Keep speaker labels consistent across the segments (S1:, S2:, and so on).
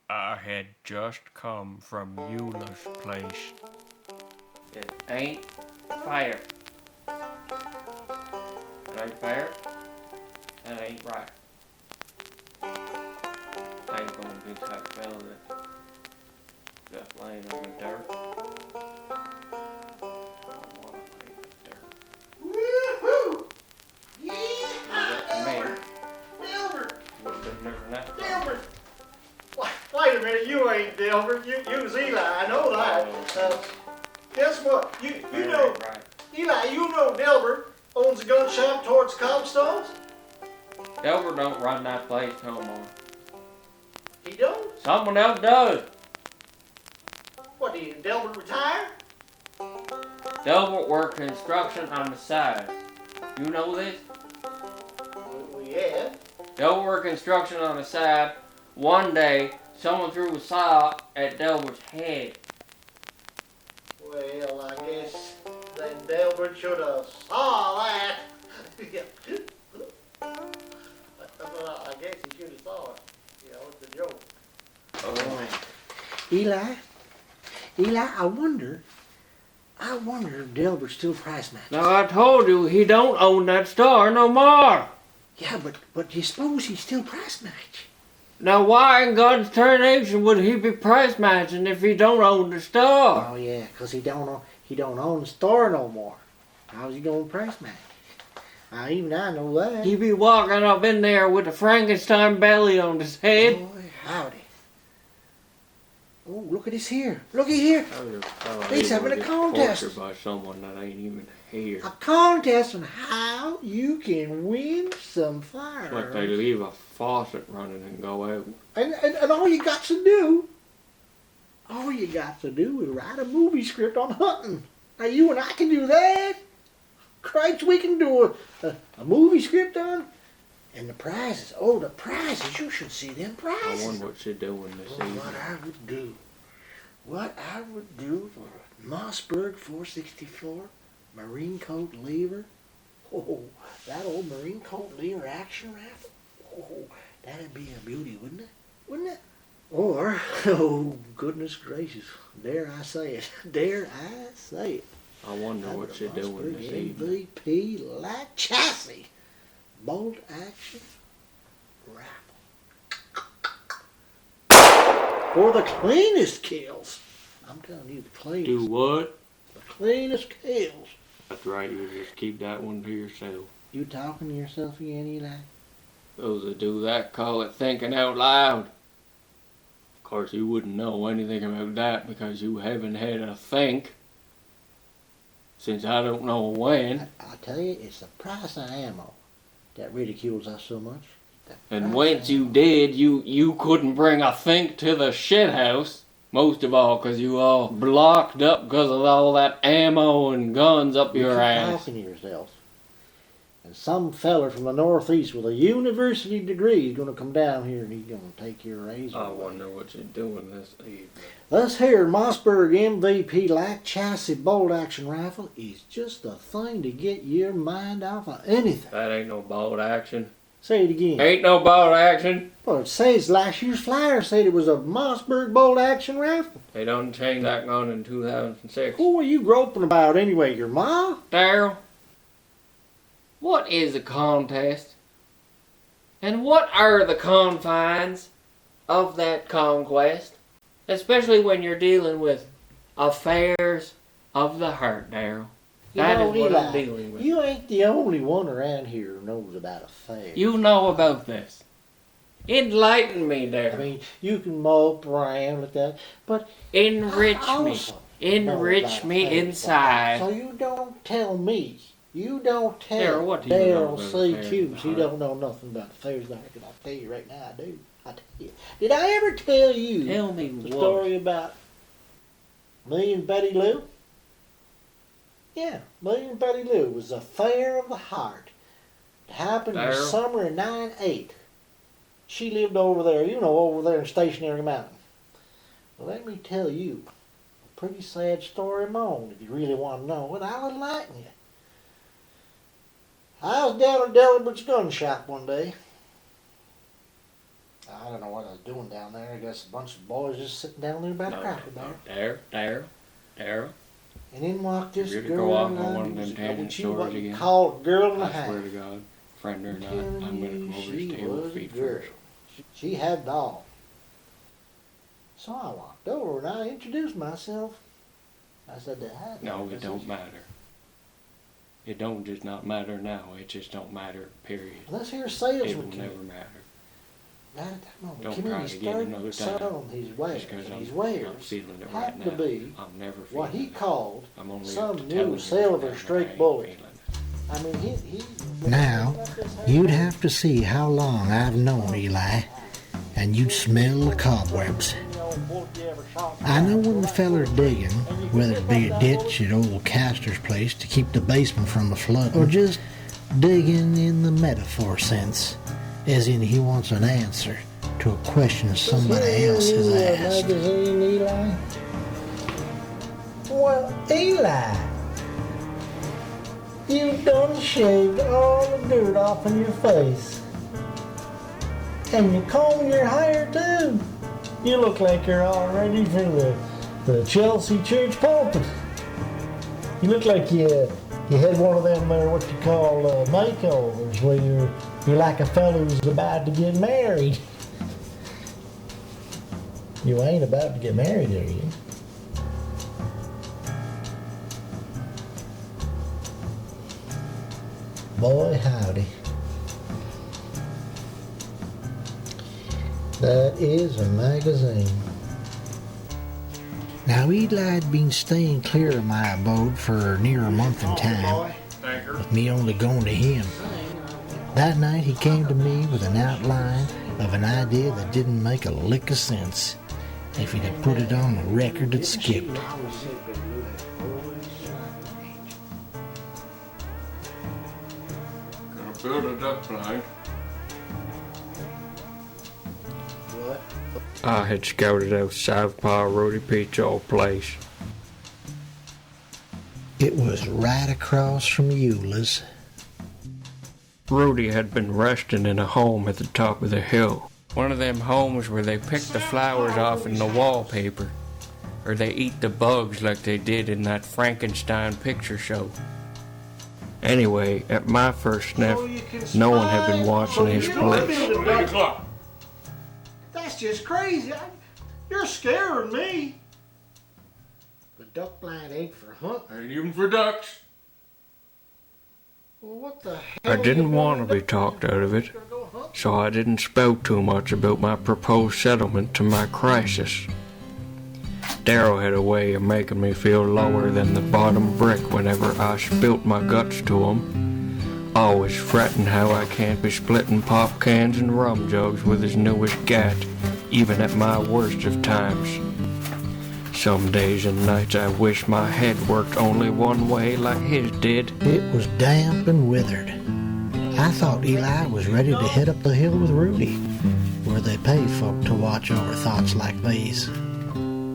S1: I had just come from Eula's place.
S2: It ain't fair. It ain't fair. That ain't right. I ain't gonna get that fella that's just laying on the dirt. I don't wanna lay in the dirt.
S3: Woohoo!
S2: Come here.
S3: Delbert!
S2: Would've been different that time.
S3: Delbert! Wait a minute, you ain't Delbert. You was Eli, I know that. Guess what? You
S2: That
S3: know,
S2: ain't right.
S3: Eli, you know Delbert owns a gun shop towards Cobbstones?
S2: Delbert don't run that place no more.
S3: He don't?
S2: Someone else does.
S3: What, did Delbert retire?
S2: Delbert worked construction on the side. You know this?
S3: Well, yeah.
S2: Delbert worked construction on the side. One day, someone threw a saw at Delbert's head.
S3: Well, I guess then Delbert should have saw that. Well, I guess he should have saw it. You know, it's a joke.
S2: Oh.
S4: Eli, I wonder if Delbert's still price matches.
S2: Now I told you he don't own that store no more.
S4: Yeah, but do you suppose he's still price match?
S2: Now why in God's tarnation would he be price matching if he don't own the store?
S4: Oh yeah, 'cause he don't own the store no more. How's he gonna price match? Even I know that.
S2: He be walking up in there with a Frankenstein belly on his head.
S4: Boy, howdy. Oh, look at this here. Looky here. He's having a contest.
S2: By someone that ain't even here.
S4: A contest on how you can win some firearms.
S2: Like they leave a faucet running and go out.
S4: And all you got to do is write a movie script on hunting. Now you and I can do that. Christ, we can do a movie script on. And the prizes, you should see them prizes.
S2: I wonder what she's doing this evening.
S4: What I would do for a Mossberg 464 Marine Coat lever. Oh, that old Marine Coat lever action rifle. Oh, that'd be a beauty, wouldn't it? Wouldn't it? Or, oh goodness gracious, dare I say it.
S2: I wonder what she's doing this evening.
S4: MVP light chassis bolt action rifle. For the cleanest kills. I'm telling you, the cleanest.
S2: Do what?
S4: The cleanest kills.
S2: That's right, you just keep that one to yourself.
S4: You talking to yourself again, Eli?
S2: Those that do that call it thinking out loud. Of course, you wouldn't know anything about that because you haven't had a think since I don't know when.
S4: I tell you, it's the price of ammo that ridicules us so much.
S2: And once you did, you couldn't bring a think to the shit house. Most of all, 'cause you all blocked up because of all that ammo and guns up your ass.
S4: Talking to yourself. And some feller from the Northeast with a university degree is going to come down here and he's going to take your razor.
S2: I wonder what you're doing this evening.
S4: This here Mossberg MVP light chassis bolt action rifle is just the thing to get your mind off of anything.
S2: That ain't no bolt action.
S4: Say it again.
S2: Ain't no bolt action.
S4: Well, it says last year's flyer said it was a Mossberg bolt action rifle.
S2: They done changed that gun in 2006.
S4: Who are you groping about anyway, your ma?
S2: Daryl, what is a contest? And what are the confines of that conquest? Especially when you're dealing with affairs of the heart, Daryl. That is what I'm dealing with.
S4: You ain't the only one around here who knows about affairs.
S2: You know about this. Enlighten me,
S4: I
S2: Daryl.
S4: mean, you can mope around with that, but
S2: Enrich
S4: I
S2: me.
S4: also
S2: Enrich
S4: know
S2: me
S4: about affairs.
S2: inside.
S4: So you don't tell me. You don't tell
S2: Daryl, what do you know
S4: Daryl
S2: about
S4: C.
S2: affairs
S4: Cubes.
S2: of
S4: He
S2: the
S4: don't know nothing about affairs like that. I'll tell you right now, I do. I tell you. Did I ever tell you
S2: Tell me
S4: the
S2: what.
S4: story about me and Betty Lou? Yeah, me and Betty Lou was an affair of the heart. It happened in the
S2: Daryl?
S4: summer of '98. She lived over there, over there in Stationary Mountain. Well, let me tell you a pretty sad story of my own, if you really want to know it. I'll enlighten you. I was down at Delabert's gun shop one day. I don't know what I was doing down there. I guess a bunch of boys just sitting down there by the cracker barrel.
S1: Daryl.
S4: And in walked this
S1: You really
S4: girl.
S1: go off on
S4: and
S1: one of them tangent stories again?
S4: Called girl and a
S1: I
S4: half.
S1: swear to God, friend or not, I'm gonna come over
S4: She
S1: his table
S4: was a
S1: feet
S4: girl.
S1: first.
S4: She had it all. So I walked over and I introduced myself. I said, "Hi."
S1: No, it don't matter. It don't just not matter now. It just don't matter, period.
S4: Let's hear
S1: It
S4: salesman.
S1: will never matter.
S4: Right at that moment,
S1: Don't
S4: Kimmy
S1: try
S4: was
S1: it again another time.
S4: on his wares.
S1: Just because
S4: And
S1: I'm
S4: his
S1: not
S4: wares
S1: feeling it right
S4: happened
S1: now.
S4: to be
S1: I'm never feeling
S4: what he
S1: it.
S4: called
S1: I'm only
S4: some
S1: telling
S4: new
S1: you
S4: silver
S1: right now
S4: straight
S1: I ain't
S4: bullet.
S1: feeling it.
S4: I mean, he
S5: Now, you'd have to see how long I've known Eli, and you'd smell the cobwebs. I know when the feller's digging, whether it be a ditch at old Castor's place to keep the basement from a flood, or just digging in the metaphor sense, as in he wants an answer to a question somebody else has asked.
S4: magazine, Eli? Well, Eli, you done shaved all the dirt off of your face. And you comb your hair too. You look like you're all ready for the Chelsea church pulpit. You look like you had one of them there, what you call makeovers, where you're like a fellow who's about to get married. You ain't about to get married, are you? Boy, howdy. That is a magazine.
S5: Now, Eli'd been staying clear of my abode for near a month in time, with me only going to him. That night he came to me with an outline of an idea that didn't make a lick of sense if he'd have put it on a record that skipped.
S1: Gonna build a duck blind.
S4: What?
S1: I had scouted out Southpaw Rody Pete's old place.
S5: It was right across from Eula's.
S1: Rudy had been resting in a home at the top of the hill. One of them homes where they pick the flowers off in the wallpaper, or they eat the bugs like they did in that Frankenstein picture show. Anyway, at my first sniff, no one had been watching his place.
S3: That's just crazy. You're scaring me.
S4: The duck blind ain't for hunting.
S1: Ain't even for ducks.
S4: Well, what the hell?
S1: I didn't want to be talked out of it, so I didn't spout too much about my proposed settlement to my crisis. Darrow had a way of making me feel lower than the bottom brick whenever I spilt my guts to him, always fretting how I can't be splitting pop cans and rum jugs with his newest gat, even at my worst of times. Some days and nights I wish my head worked only one way like his did.
S5: It was damp and withered. I thought Eli was ready to head up the hill with Rudy, where they pay folk to watch over thoughts like these.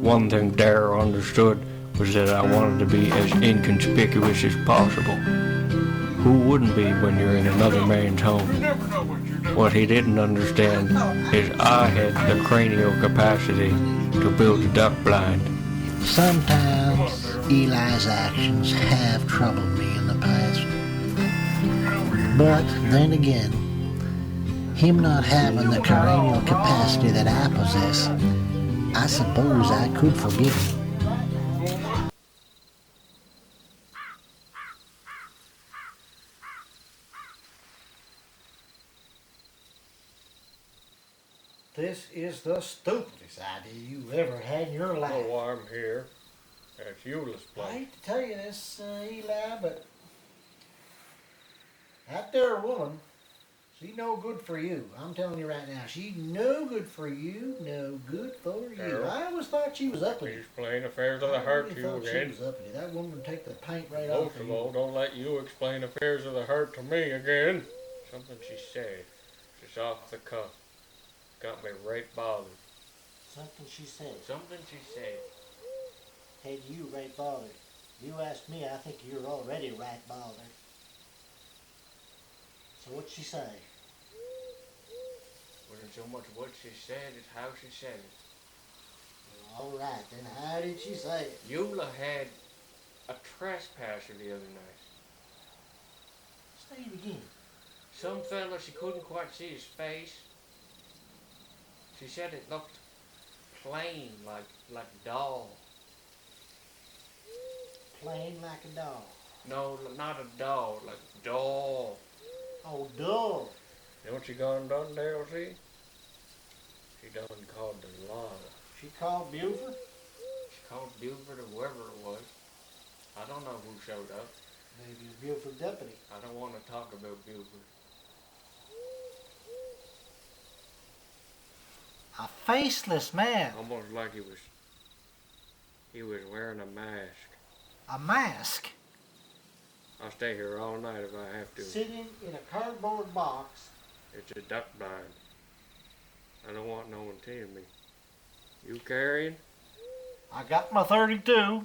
S1: One thing Darrow understood was that I wanted to be as inconspicuous as possible. Who wouldn't be when you're in another man's home? What he didn't understand is I had the cranial capacity to build a duck blind.
S5: Sometimes Eli's actions have troubled me in the past. But then again, him not having the cranial capacity that I possess, I suppose I could forgive him.
S4: This is the stupidest idea you ever had in your life.
S1: Oh, I'm here. That's Eula's
S4: I
S1: place.
S4: hate to tell you this, Eli, but that there woman, she no good for you. I'm telling you right now, she no good for you, no good for you.
S1: Carol.
S4: I always thought she was uppity.
S1: He's playing affairs of the
S4: I
S1: heart
S4: really
S1: to you
S4: thought she
S1: again.
S4: was uppity. That woman would take the paint right off
S1: Most
S4: of
S1: of
S4: you.
S1: all, don't let you explain affairs of the heart to me again. Something she said, just off the cuff, got me right bothered.
S4: Something she said.
S1: Something she said.
S4: Had you right bothered. You ask me, I think you're already right bothered. So what'd she say?
S1: Wasn't so much what she said, it's how she said it.
S5: All right, then how did she say it?
S1: Eula had a trespasser the other night.
S5: Say it again.
S1: Some fella, she couldn't quite see his face. She said it looked plain, like a doll.
S5: Plain like a dog.
S1: No, not a doll, like a doll.
S5: Oh, dog.
S1: You know what she gone done, Daryl, see? She done called the law.
S5: She called Buford?
S1: She called Buford or whoever it was. I don't know who showed up.
S5: Maybe a Buford deputy.
S1: I don't want to talk about Buford.
S5: A faceless man.
S1: Almost like he was wearing a mask.
S5: A mask.
S1: I'll stay here all night if I have to.
S5: Sitting in a cardboard box.
S1: It's a duck blind. I don't want no one seeing me. You carrying?
S5: I got my 32.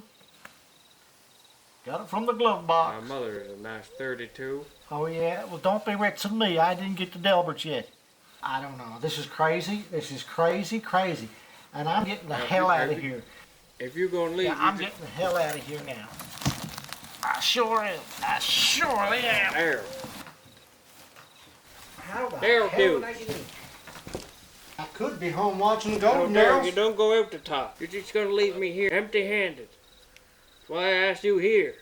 S5: Got it from the glove box.
S1: My mother is a nice 32.
S5: Oh, yeah? Well, don't be ritzing me. I didn't get to Delbert yet. I don't know. This is crazy. This is crazy. And I'm getting the hell out of here.
S1: If you're going to leave,
S5: Yeah, I'm getting the hell out of here now. I sure am. I surely am.
S1: There.
S5: How the
S1: Daryl,
S5: hell
S1: dude.
S5: did I get in? I could be home watching the
S1: No,
S5: Golden
S1: Daryl, you
S5: Girls.
S1: don't go out the top. You're just going to leave me here empty-handed. That's why I asked you here.